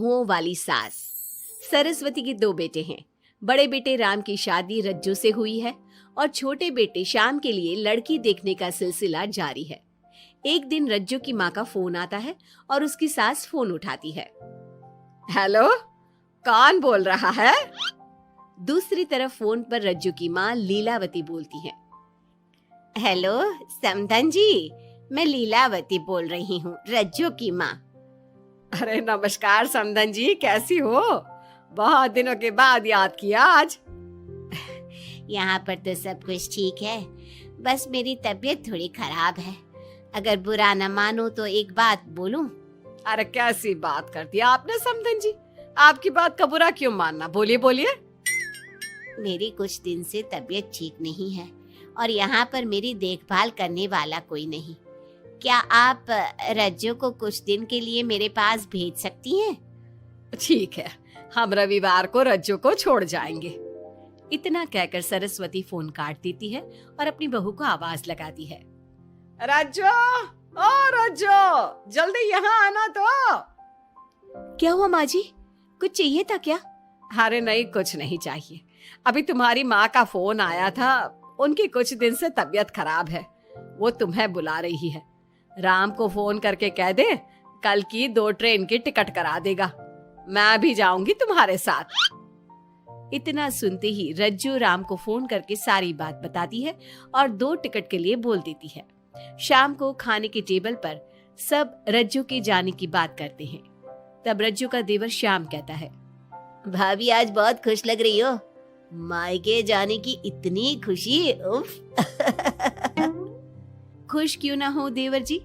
बहुओं वाली सास। सरस्वती के 2 बेटे हैं। बड़े बेटे राम की शादी रज्जू से हुई है और छोटे बेटे श्याम के लिए लड़की देखने का सिलसिला जारी है। एक दिन रज्जू की माँ का फोन आता है और उसकी सास फोन उठाती है। हेलो, कौन बोल रहा है? दूसरी तरफ फोन पर रज्जू की माँ लीलावती बोलती है। हेलो समधन जी, मैं लीलावती बोल रही हूँ, रज्जू की माँ। अरे नमस्कार समधन जी, कैसी हो? बहुत दिनों के बाद याद किया आज। यहाँ पर तो सब कुछ ठीक है, बस मेरी तबीयत थोड़ी खराब है। अगर बुरा न मानो तो एक बात बोलूं? अरे कैसी बात कर दी आपने समधन जी, आपकी बात का बुरा क्यों मानना, बोलिए बोलिए। मेरी कुछ दिन से तबीयत ठीक नहीं है और यहाँ पर मेरी देखभाल करने वाला कोई नहीं। क्या आप रज्जू को कुछ दिन के लिए मेरे पास भेज सकती हैं? ठीक है, हम रविवार को रज्जू को छोड़ जाएंगे। इतना कहकर सरस्वती फोन काट देती है और अपनी बहू को आवाज लगाती है। रज्जू, ओ रज्जू, जल्दी यहाँ आना तो। क्या हुआ माँ जी, कुछ चाहिए था क्या? अरे नहीं, कुछ नहीं चाहिए। अभी तुम्हारी माँ का फोन आया था, उनकी कुछ दिन से तबीयत खराब है, वो तुम्हें बुला रही है। राम को फोन करके कह दे कल की 2 ट्रेन की टिकट करा देगा, मैं भी जाऊंगी तुम्हारे साथ। इतना सुनते ही रज्जू राम को फोन करके सारी बात बताती है और 2 टिकट के लिए बोल देती है। शाम को खाने के टेबल पर सब रज्जू के जाने की बात करते हैं। तब रज्जू का देवर श्याम कहता है, भाभी आज बहुत खुश लग रही हो, मायके जाने की इतनी खुशी, उफ। खुश क्यों ना हो देवर जी,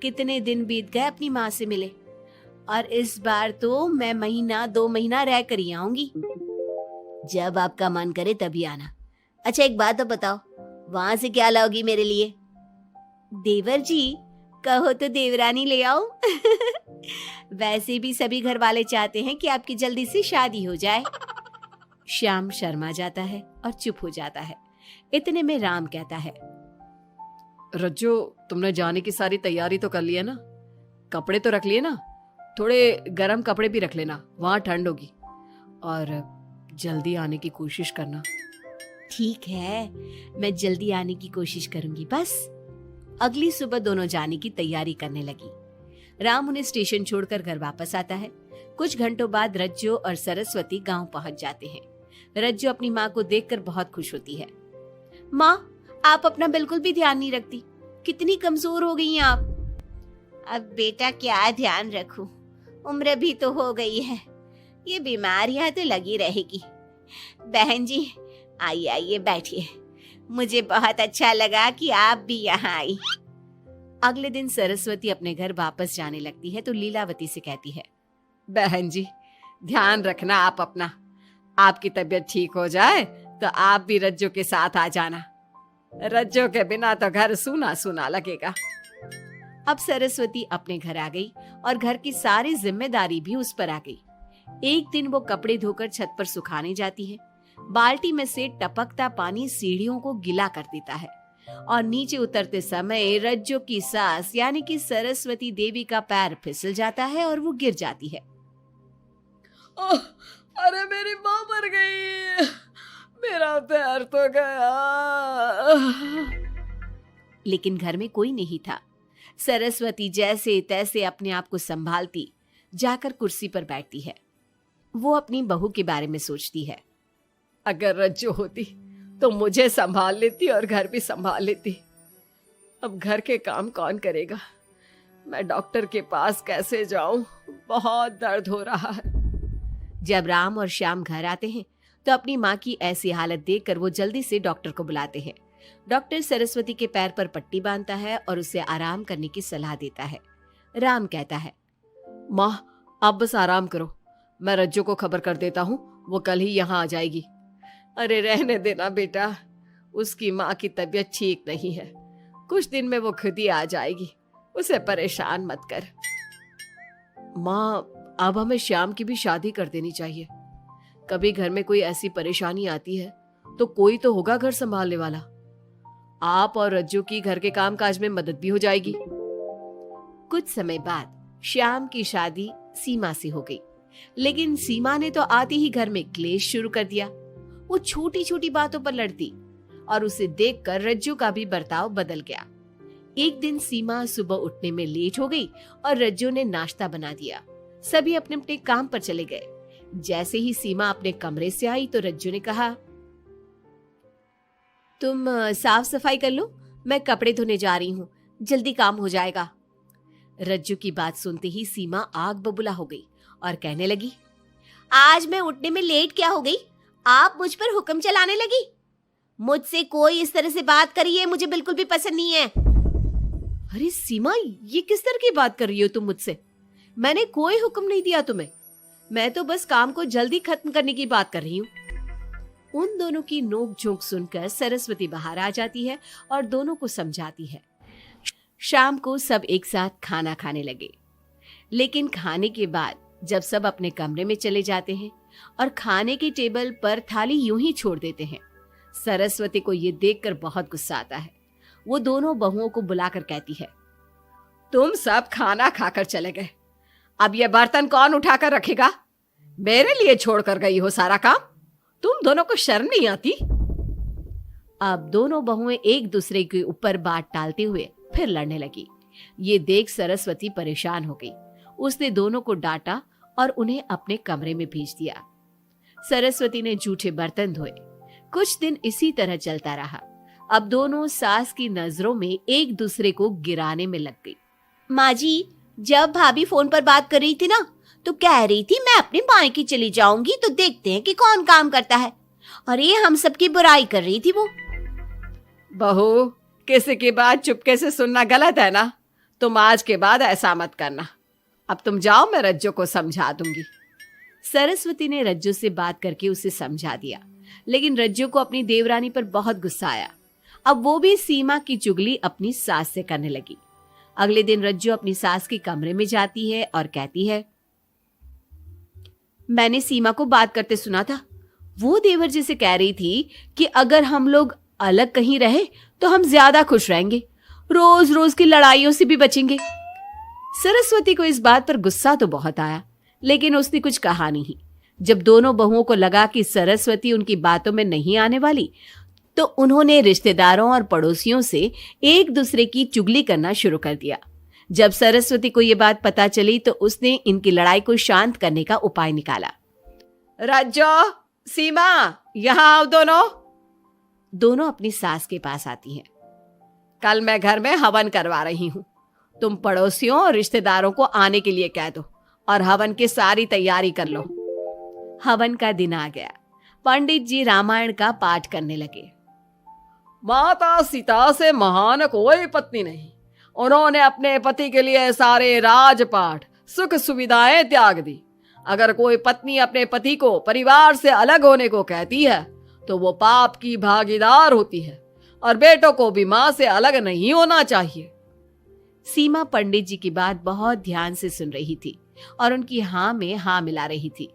कितने दिन बीत गए अपनी माँ से मिले, और इस बार तो मैं 1-2 महीना रह कर ही आऊंगी। जब आपका मन करे तभी आना। अच्छा एक बात तो बताओ, वहां से क्या लाओगी मेरे लिए? देवर जी कहो तो देवरानी ले आओ। वैसे भी सभी घर वाले चाहते हैं कि आपकी जल्दी से शादी हो जाए। श्याम शर्मा जाता है और चुप हो जाता है। इतने में राम कहता है, रज्जू तुमने जाने की सारी तैयारी तो कर ली है ना? कपड़े तो रख लिए ना? थोड़े गर्म कपड़े भी रख लेना, वहां ठंड होगी, और जल्दी आने की कोशिश करना। ठीक है, मैं जल्दी आने की कोशिश करूंगी बस। अगली सुबह दोनों जाने की तैयारी करने लगी। राम उन्हें स्टेशन छोड़कर घर वापस आता है। कुछ घंटों बाद रज्जू और सरस्वती गांव पहुंच जाते हैं। रज्जू अपनी माँ को देखकर बहुत खुश होती है। माँ, आप अपना बिल्कुल भी ध्यान नहीं रखती, कितनी कमजोर हो गई हैं आप। अब बेटा क्या ध्यान रखूं, उम्र भी तो हो गई है, ये बीमारियां तो लगी रहेगी। बहन जी आइए आइए बैठिए, मुझे बहुत अच्छा लगा कि आप भी यहाँ आई। अगले दिन सरस्वती अपने घर वापस जाने लगती है तो लीलावती से कहती है, बहन जी ध्यान रखना आप अपना, आपकी तबीयत ठीक हो जाए तो आप भी रज्जू के साथ आ जाना, रज्जू के बिना तो घर सूना सूना लगेगा। अब सरस्वती अपने घर आ गई और घर की सारी जिम्मेदारी भी उस पर आ गई। एक दिन वो कपड़े धोकर छत पर सुखाने जाती है। बाल्टी में से टपकता पानी सीढ़ियों को गीला कर देता है और नीचे उतरते समय रज्जू की सास यानी कि सरस्वती देवी का पैर फिसल जाता है और वो गिर जाती है। ओह, अरे मेरी माँ मर गई, मेरा पैर तो गया। लेकिन घर में कोई नहीं था। सरस्वती जैसे तैसे अपने आप को संभालती जाकर कुर्सी पर बैठती है। वो अपनी बहू के बारे में सोचती है, अगर रज्जू होती तो मुझे संभाल लेती और घर भी संभाल लेती। अब घर के काम कौन करेगा? मैं डॉक्टर के पास कैसे जाऊं? बहुत दर्द हो रहा है। जब राम और श्याम घर आते हैं तो अपनी माँ की ऐसी हालत देखकर वो जल्दी से डॉक्टर को बुलाते हैं। डॉक्टर सरस्वती के पैर पर पट्टी बांधता है और उसे आराम करने की सलाह देता है। राम कहता है, माँ आप बस आराम करो, मैं रज्जू को खबर कर देता हूँ, वो कल ही यहाँ आ जाएगी। अरे रहने देना बेटा, उसकी माँ की तबीयत ठीक नहीं है, कुछ दिन में वो खुद ही आ जाएगी, उसे परेशान मत कर। माँ अब हमें श्याम की भी शादी कर देनी चाहिए, कभी घर में कोई ऐसी परेशानी आती है तो कोई तो होगा घर संभालने वाला। आप और रज्जू की घर के काम काज में मदद भी हो जाएगी। कुछ समय बाद श्याम की शादी सीमा से हो गई। लेकिन सीमा ने तो आते ही घर में क्लेश शुरू कर दिया। वो छोटी छोटी बातों पर लड़ती और उसे देखकर रज्जू का भी बर्ताव बदल गया। एक दिन सीमा सुबह उठने में लेट हो गई और रज्जू ने नाश्ता बना दिया। सभी अपने अपने काम पर चले गए। जैसे ही सीमा अपने कमरे से आई तो रज्जू ने कहा, तुम साफ सफाई कर लो, मैं कपड़े धोने जा रही हूँ, जल्दी काम हो जाएगा। रज्जू की बात सुनते ही सीमा आग बबूला हो गई और कहने लगी, आज मैं उठने में लेट क्या हो गई? आप मुझ पर हुक्म चलाने लगी। मुझसे कोई इस तरह से बात करी है मुझे बिल्कुल भी पसंद नहीं है। अरे सीमा, ये किस तरह की बात कर रही हो तुम मुझसे? मैंने कोई हुक्म नहीं दिया तुम्हें। मैं तो बस काम को जल्दी खत्म करने की बात कर रही हूँ। उन दोनों की नोक झोंक सुनकर सरस्वती बाहर आ जाती है और दोनों को समझाती है। शाम को सब एक साथ खाना खाने लगे। लेकिन खाने के बाद जब सब अपने कमरे में चले जाते हैं और खाने की टेबल पर थाली यूं ही छोड़ देते हैं, सरस्वती को ये देखकर बहुत गुस्सा आता है। वो दोनों बहुओं को बुलाकर कहती है, तुम सब खाना खाकर चले गए, अब ये बर्तन कौन उठाकर रखेगा? मेरे लिए छोड़कर गई हो सारा काम। तुम दोनों को शर्म नहीं आती? अब दोनों बहुएं एक दूसरे के ऊपर बात टालते हुए फिर लड़ने लगी। ये देख सरस्वती परेशान हो गई। उसने दोनों को डांटा और उन्हें अपने कमरे में भेज दिया। सरस्वती ने जूठे बर्तन धोए। कुछ दिन इसी तरह चलता रहा। अब दोनों सास की नजरों में एक दूसरे को गिराने में लग गई। माँ जी, जब भाभी फोन पर बात कर रही थी ना, तो कह रही थी मैं अपने मायके चली जाऊंगी तो देखते हैं कि कौन काम करता है, और ये हम सबकी बुराई कर रही थी वो। बहू, किसी की बात चुपके से सुनना गलत है ना। तुम आज के बाद ऐसा मत करना। अब तुम जाओ, मैं रज्जू को समझा दूंगी। सरस्वती ने रज्जू से बात करके उसे समझा दिया, लेकिन रज्जू को अपनी देवरानी पर बहुत गुस्सा आया। अब वो भी सीमा की चुगली अपनी सास से करने लगी। अगले दिन रज्जू अपनी सास के कमरे में जाती है और कहती है, मैंने सीमा को बात करते सुना था। वो देवर जी से कह रही थी कि अगर हम लोग अलग कहीं रहे तो हम ज्यादा खुश रहेंगे, रोज रोज की लड़ाइयों से भी बचेंगे। सरस्वती को इस बात पर गुस्सा तो बहुत आया, लेकिन उसने कुछ कहा नहीं। जब दोनों बहुओं को लगा कि सरस्वती उनकी बातों में नहीं आने वाली, तो उन्होंने रिश्तेदारों और पड़ोसियों से एक दूसरे की चुगली करना शुरू कर दिया। जब सरस्वती को ये बात पता चली तो उसने इनकी लड़ाई को शांत करने का उपाय निकाला। रज्जो, सीमा, यहाँ आओ दोनों। दोनों अपनी सास के पास आती हैं। कल मैं घर में हवन करवा रही हूँ। तुम पड़ोसियों और रिश्तेदारों को आने के लिए कह दो और हवन की सारी तैयारी कर लो। हवन का दिन आ गया। पंडित जी रामायण का पाठ करने लगे। माता सीता से महान कोई पत्नी नहीं। उन्होंने अपने पति के लिए सारे राजपाट, सुख सुविधाएं त्याग दी। अगर कोई पत्नी अपने पति को परिवार से अलग होने को कहती है तो वो पाप की भागीदार होती है, और बेटों को भी मां से अलग नहीं होना चाहिए। सीमा पंडित जी की बात बहुत ध्यान से सुन रही थी और उनकी हाँ में हाँ मिला रही थी।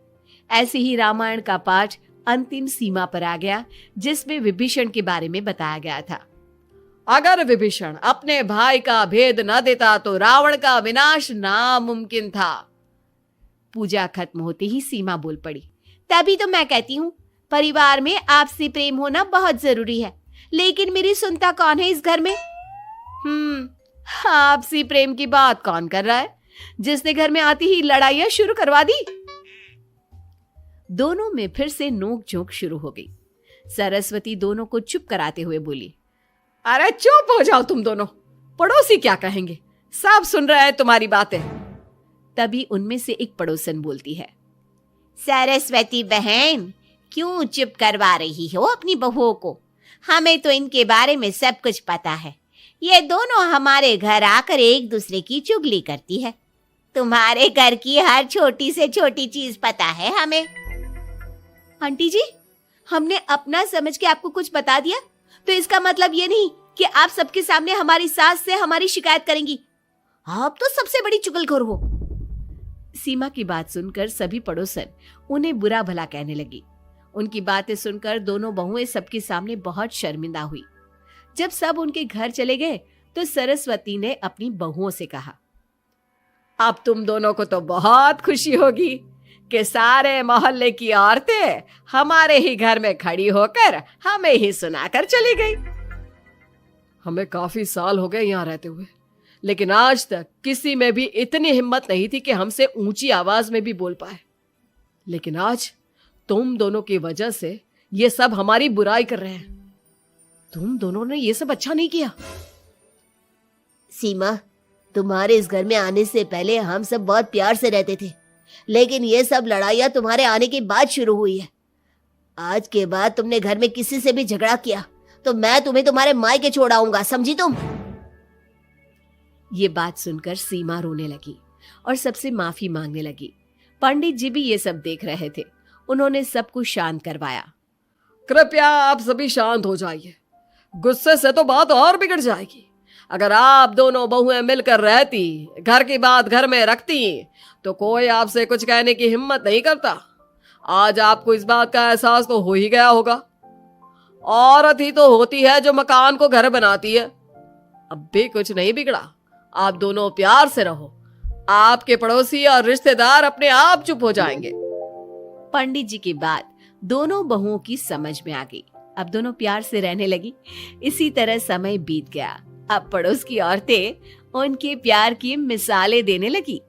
ऐसे ही रामायण का पाठ अंतिम सीमा पर आ गया, जिसमें विभीषण के बारे में बताया गया था। अगर विभीषण अपने भाई का भेद न देता तो रावण का विनाश नामुमकिन था। पूजा खत्म होते ही सीमा बोल पड़ी, तभी तो मैं कहती हूँ परिवार में आपसी प्रेम होना बहुत जरूरी है, लेकिन मेरी सुनता कौन है इस घर में? आपसी प्रेम की बात कौन कर रहा है, जिसने घर में आती ही लड़ाइयां शुरू करवा दी? दोनों में फिर से नोक झोंक शुरू हो गई। सरस्वती दोनों को चुप कराते हुए बोली, अरे चुप हो जाओ तुम दोनों, पड़ोसी क्या कहेंगे, सब सुन रहे हैं तुम्हारी बातें। तभी उनमें से एक पड़ोसन बोलती है, सरस्वती बहन, क्यों चुप करवा रही हो अपनी बहुओं को? हमें तो इनके बारे में सब कुछ पता है। ये दोनों हमारे घर आकर एक दूसरे की चुगली करती है। तुम्हारे घर की हर छोटी से छोटी चीज पता है हमें। आंटी जी, हमने अपना समझ के आपको कुछ बता दिया तो इसका मतलब ये नहीं कि आप सबके सामने हमारी सास से हमारी शिकायत करेंगी। आप तो सबसे बड़ी चुगलखोर हो। सीमा की बात सुनकर सभी पड़ोसन उन्हें बुरा भला कहने लगी। उनकी बातें सुनकर दोनों बहुएं सबके सामने बहुत शर्मिंदा हुई। जब सब उनके घर चले गए तो सरस्वती ने अपनी बहुओं से कहा, अब तुम दोनों को तो बहुत खुशी होगी कि सारे मोहल्ले की औरतें हमारे ही घर में खड़ी होकर हमें ही सुनाकर चली गई। हमें काफी साल हो गए यहाँ रहते हुए, लेकिन आज तक किसी में भी इतनी हिम्मत नहीं थी कि हमसे ऊंची आवाज में भी बोल पाए। लेकिन आज तुम दोनों की वजह से ये सब हमारी बुराई कर रहे हैं। तुम दोनों ने ये सब अच्छा नहीं किया। सीमा, तुम्हारे इस घर में आने से पहले हम सब बहुत प्यार से रहते थे, लेकिन ये सब लड़ाइयाँ तुम्हारे आने के बाद शुरू हुई है। आज के बाद तुमने घर में किसी से भी झगड़ा किया तो मैं तुम्हें तुम्हारे मायके छोड़ाऊंगा, समझी तुम? ये बात सुनकर सीमा रोने लगी और सबसे माफी मांगने लगी। पंडित जी भी ये सब देख रहे थे। उन्होंने सबको शांत करवाया। कृपया आप सभी शांत हो जाइए, गुस्से से तो बात और बिगड़ जाएगी। अगर आप दोनों बहुएं मिलकर रहती, घर की बात घर में रखती, तो कोई आपसे कुछ कहने की हिम्मत नहीं करता। आज आपको इस बात का एहसास तो हो ही गया होगा। औरत ही तो होती है जो मकान को घर बनाती है। अब भी कुछ नहीं बिगड़ा, आप दोनों प्यार से रहो। आपके पड़ोसी और रिश्तेदार अपने आप चुप हो जाएंगे। पंडित जी की बात दोनों बहुओं की समझ में आ गई। अब दोनों प्यार से रहने लगी। इसी तरह समय बीत गया। अब पड़ोस की औरतें उनके प्यार की मिसालें देने लगी।